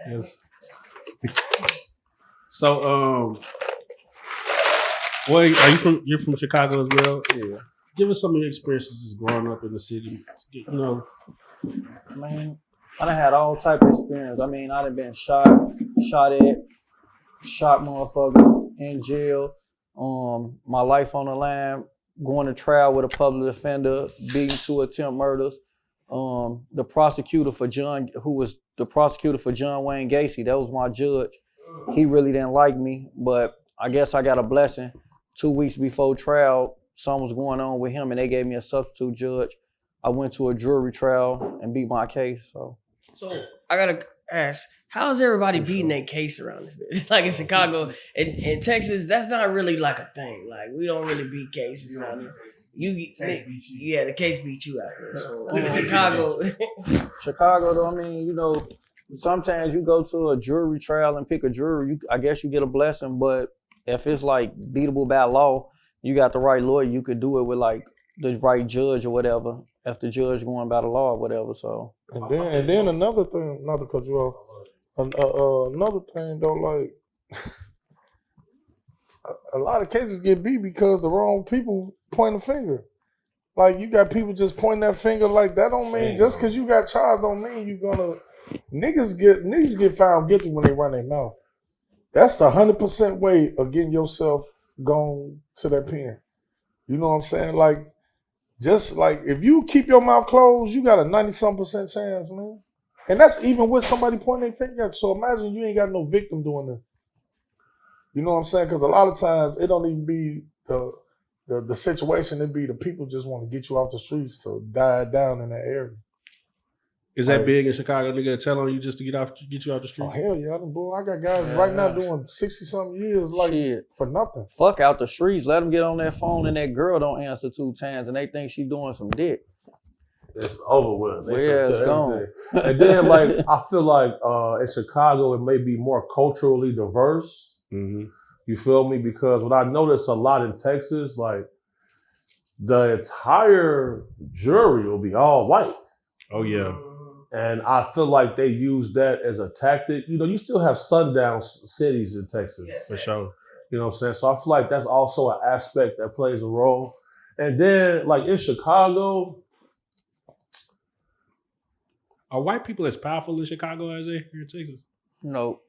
Yes. So, well, you're from Chicago as well? Yeah. Give us some of your experiences just growing up in the city. You know, Man, I done had all type of experience. I mean, I done been shot motherfuckers in jail. My life on the line, going to trial with a public defender, beating 2 attempt murders. The prosecutor for John Wayne Gacy, that was my judge. He really didn't like me, but I guess I got a blessing. 2 weeks before trial, something was going on with him and they gave me a substitute judge. I went to a jury trial and beat my case. So I gotta ask, how is everybody beating their case around this bitch? Like in Chicago, in Texas, that's not really like a thing. Like we don't really beat cases around here. The case beat you out here. So in Chicago, though, I mean, you know, sometimes you go to a jury trial and pick a jury. I guess you get a blessing, but if it's like beatable by law, you got the right lawyer. You could do it with like the right judge or whatever. If the judge going by the law or whatever, so. And then another thing, not to cut you off. Another thing though, like a lot of cases get beat because the wrong people point a finger. Like you got people just pointing that finger like that don't mean just because you got charged don't mean you gonna niggas get found guilty when they run their mouth. That's the 100% way of getting yourself gone to that pen. You know what I'm saying? Like just like if you keep your mouth closed, you got a 90-some% chance, man. And that's even with somebody pointing their finger at you. So imagine you ain't got no victim doing that. You know what I'm saying? Because a lot of times it don't even be the situation. It be the people just want to get you off the streets to die down in that area. is that big in Chicago? Nigga tell on you just to get you off the street? Oh hell yeah, I got guys right now doing 60-something years like for nothing. Fuck out the streets. Let them get on their phone and that girl don't answer 2 times and they think she doing some dick. It's over with. Yeah, it's gone. And then like I feel like in Chicago it may be more culturally diverse. Mm-hmm. You feel me? Because what I noticed a lot in Texas, like the entire jury will be all white. Oh yeah. And I feel like they use that as a tactic. You know, you still have sundown cities in Texas. For sure. You know what I'm saying? So I feel like that's also an aspect that plays a role. And then like in Chicago, are white people as powerful in Chicago as they here in Texas? No.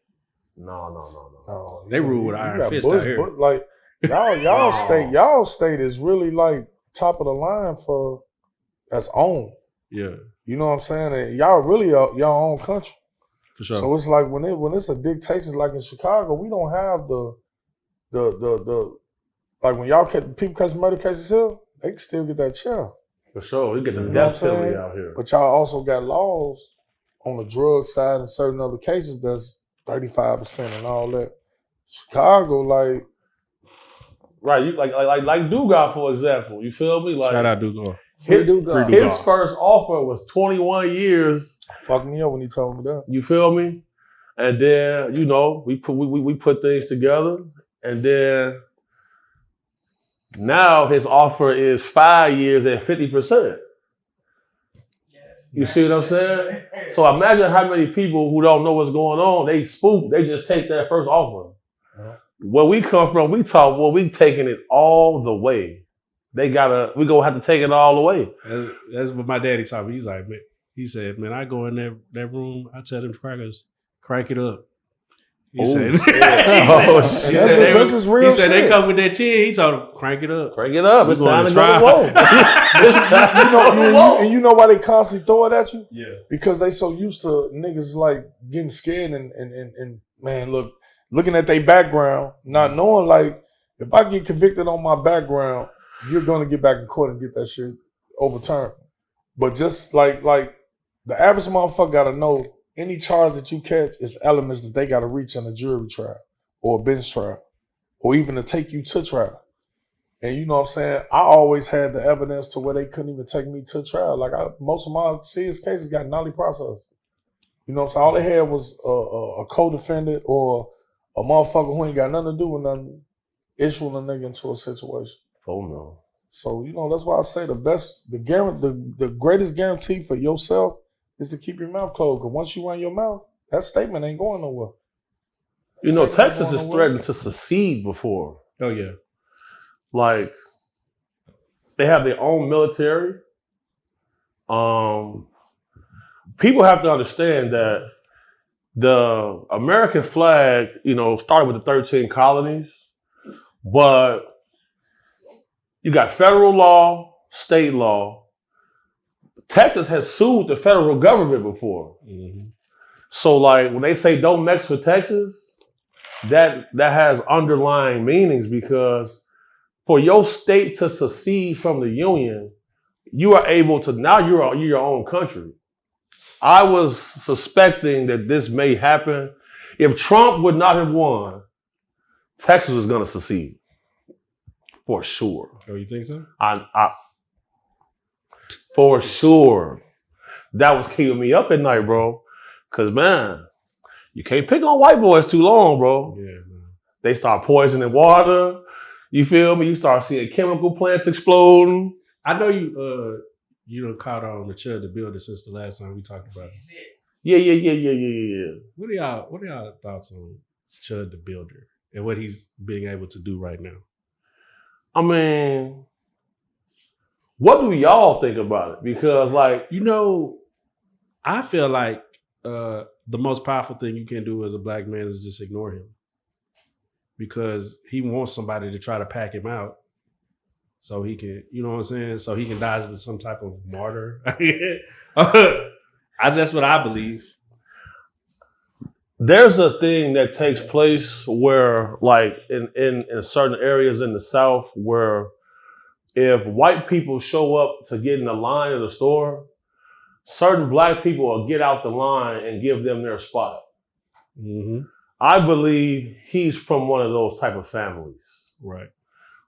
No. They rule with iron fist out here. Like y'all state is really like top of the line for that's owned. Yeah. You know what I'm saying? And y'all really are your own country. For sure. So it's like when it's a dictation like in Chicago, we don't have the like when y'all people catch murder cases here, they can still get that chair. For sure. You get the death penalty out here. But y'all also got laws on the drug side and certain other cases that's 35% and all that. Chicago, like right, you like Dugas, for example. You feel me? Like shout out Dugas. His first offer was 21 years. Fucked me up when he told me that. You feel me? And then, you know, we put things together. And then now his offer is 5 years at 50%. You see what I'm saying? So imagine how many people who don't know what's going on, they spook, they just take that first offer. Where we come from, we taking it all the way. We gonna have to take it all the way. That's what my daddy taught me. He's like, man, he said, man, I go in that room, I tell them crackers, crank it up. He said, they come with that 10. He told them, crank it up. Crank it up. It's time to try. You know why they constantly throw it at you? Yeah. Because they so used to niggas like getting scared and man, looking at their background, not knowing like if I get convicted on my background, you're gonna get back in court and get that shit overturned. But just like the average motherfucker gotta know any charge that you catch is elements that they gotta reach in a jury trial or a bench trial or even to take you to trial. And you know what I'm saying? I always had the evidence to where they couldn't even take me to trial. Like most of my serious cases got nollie process. You know what I'm saying? All they had was a co-defendant or a motherfucker who ain't got nothing to do with nothing issuing a nigga into a situation. Oh no. So, you know, that's why I say the greatest guarantee for yourself is to keep your mouth closed. Because once you run your mouth, That statement ain't going nowhere. You know, Texas has threatened to secede before. Oh yeah. Like, they have their own military. People have to understand that the American flag, you know, started with the 13 colonies, but you got federal law, state law. Texas has sued the federal government before. Mm-hmm. So, like, when they say don't mess with Texas, that has underlying meanings, because for your state to secede from the union, you are able to, now you're your own country. I was suspecting that this may happen. If Trump would not have won, Texas was going to secede for sure. Oh, you think so? I for sure. That was keeping me up at night, bro. Cause man, you can't pick on white boys too long, bro. Yeah, man. They start poisoning water. You feel me? You start seeing chemical plants exploding. I know you done caught on the Chud the Builder since the last time we talked about it. Yeah. What are y'all thoughts on Chud the Builder and what he's being able to do right now? I mean, what do y'all think about it? Because, like, you know, I feel like the most powerful thing you can do as a black man is just ignore him, because he wants somebody to try to pack him out so he can, you know what I'm saying? So he can die as some type of martyr. That's what I believe. There's a thing that takes place where, like, in certain areas in the South, where if white people show up to get in the line of the store, certain black people will get out the line and give them their spot. Mm-hmm. I believe he's from one of those type of families. Right.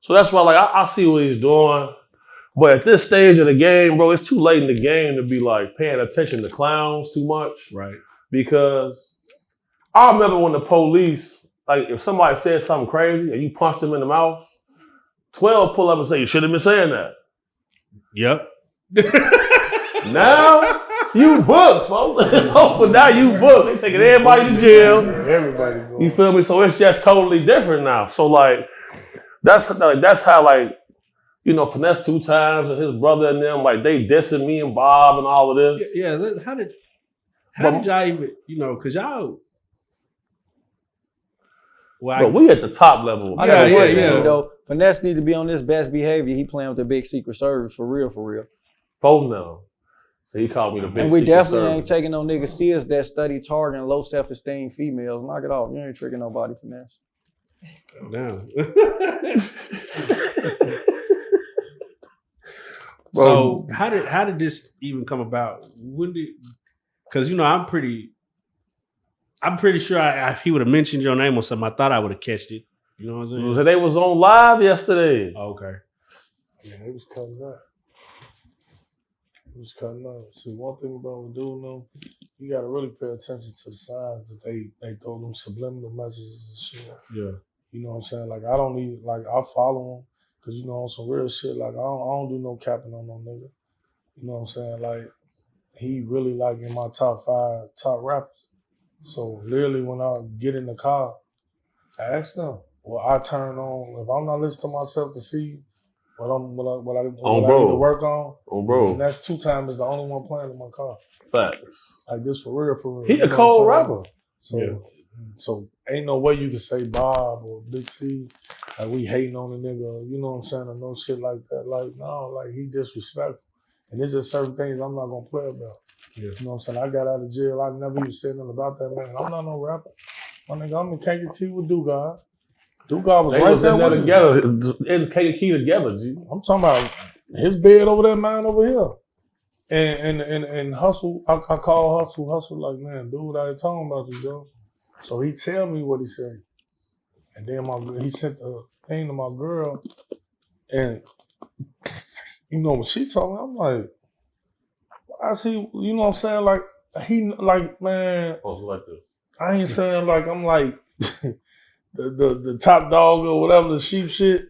So that's why, like, I see what he's doing. But at this stage of the game, bro, it's too late in the game to be, like, paying attention to clowns too much. Right. Because I remember when the police, like, if somebody said something crazy and you punched them in the mouth, 12 pull up and say, you should have been saying that. Yep. Now, you booked, folks. It's over. Now you booked. They taking everybody to jail. Everybody going. You feel me? So it's just totally different now. So, like, that's how, like, you know, Finesse 2 Times and his brother and them, like, they dissing me and Bob and all of this. Yeah. How did y'all even, you know, because y'all. Well, but we at the top level. Yeah. Yeah. Though Finesse need to be on this best behavior. He playing with the big Secret Service for real. Folks now. So he called me the big And we Secret definitely Service. ain't taking no niggas serious that study targeting low self-esteem females. Knock it off. You ain't tricking nobody, Finesse. No. So how did this even come about? Because, you know, I'm pretty sure if he would have mentioned your name or something, I thought I would have catched it. You know what I'm saying? They was on live yesterday. Oh, okay. Yeah, they was cutting up. See, one thing about doing them, you gotta really pay attention to the signs that they throw them subliminal messages and shit. Yeah. You know what I'm saying? Like, I don't need, like, I follow him because, you know, on some real shit, like, I don't do no capping on no nigga. You know what I'm saying? Like, he really, like, in my top 5 top rappers. So literally when I get in the car, I ask them, well, I turn on, if I'm not listening to myself to see what I need to work on, bro. and that's 2 Times is the only one playing in my car. Facts. Like, this for real. He a cold rapper. So ain't no way you can say Bob or Big C, like, we hating on the nigga, you know what I'm saying, or no shit like that. Like, no, like, he disrespectful. And there's just certain things I'm not gonna play about. Yeah. You know what I'm saying? I got out of jail. I never even said nothing about that, man. I'm not no rapper. My nigga, I'm in KKT with Dugard. Dugard was right there with together, in KKT together, G. I'm talking about his bed over there, mine over here. And Hustle, I call Hustle like, man, dude, I ain't talking about you, Joe. So he tell me what he said. And then he sent the thing to my girl. And, you know, when she told me, I'm like, I see, you know what I'm saying? Like, he, like, man, Like this. I ain't saying like I'm like the top dog or whatever, the sheep shit.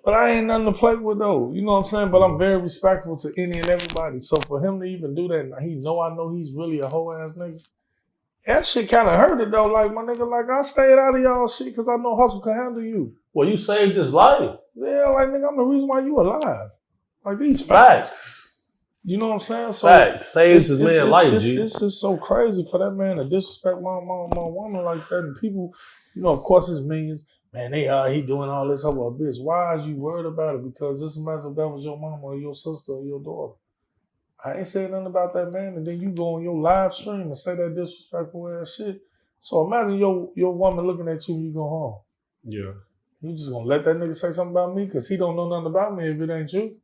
But I ain't nothing to play with though. You know what I'm saying? But I'm very respectful to any and everybody. So for him to even do that, I know he's really a hoe ass nigga. that shit kind of hurt it though. Like my nigga, like I stayed out of y'all shit because I know hustle can handle you. Well, you saved his life. Yeah, like nigga, I'm the reason why you alive. Like these Facts. You know what I'm saying? So Facts. Saves his man life, it's, G. it's just so crazy for that man to disrespect my woman like that. And people, you know, of course it's means, man, he doing all this over a bitch. Why is you worried about it? Because just imagine if that was your mama or your sister or your daughter. I ain't saying nothing about that man, and then you go on your live stream and say that disrespectful ass shit. So imagine your woman looking at you when you go home. Yeah. You just gonna let that nigga say something about me because he don't know nothing about me if it ain't you.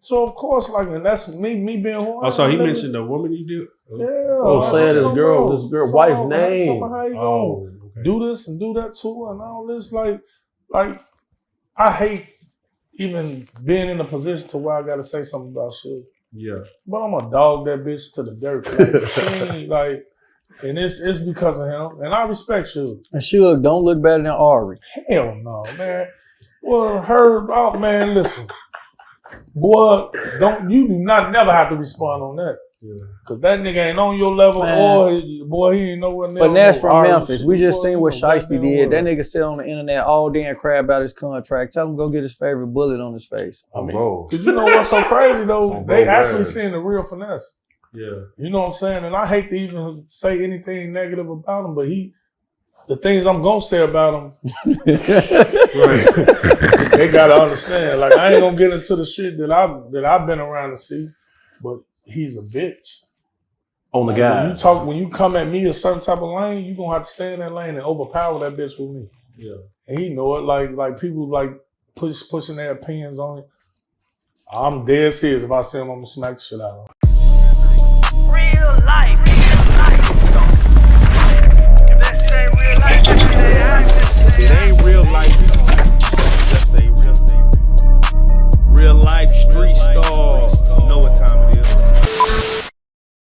So of course, like, and that's me being who I am. Oh, so he mentioned the woman you do? Yeah. Oh, saying this girl wife's name. How you Oh, gonna do this and do that too and all this? Like I hate even being in a position to where I gotta say something about shit. Yeah. But I'm gonna dog that bitch to the dirt. Like, she ain't, like, and it's because of him. And I respect you. And Suge, don't look better than Ari. Hell no, man. Well, man, listen. Boy, you do not never have to respond on that. Yeah. Cause that nigga ain't on your level, or boy, he ain't nowhere near. Finesse from Ari Memphis. shit. We just Boy, seen what you know, Shiesty goddamn did. That well. nigga sit on the internet all day and crab about his contract. Tell him go get his favorite bullet on his face. I mean, bro. cause you know what's so crazy though? Oh, They bro, actually man. seeing the real finesse. Yeah. You know what I'm saying? And I hate to even say anything negative about him, but the things I'm gonna say about him, Right. they gotta understand. Like I ain't gonna get into the shit that I've been around to see, but he's a bitch. On the Like, guy. when you come at me a certain type of lane, you gonna have to stay in that lane and overpower that bitch with me. Yeah. And he know it. Like people like pushing their opinions on it. I'm dead serious. If I see him, I'm gonna smack the shit out of him. Real life. If that shit ain't real life, it ain't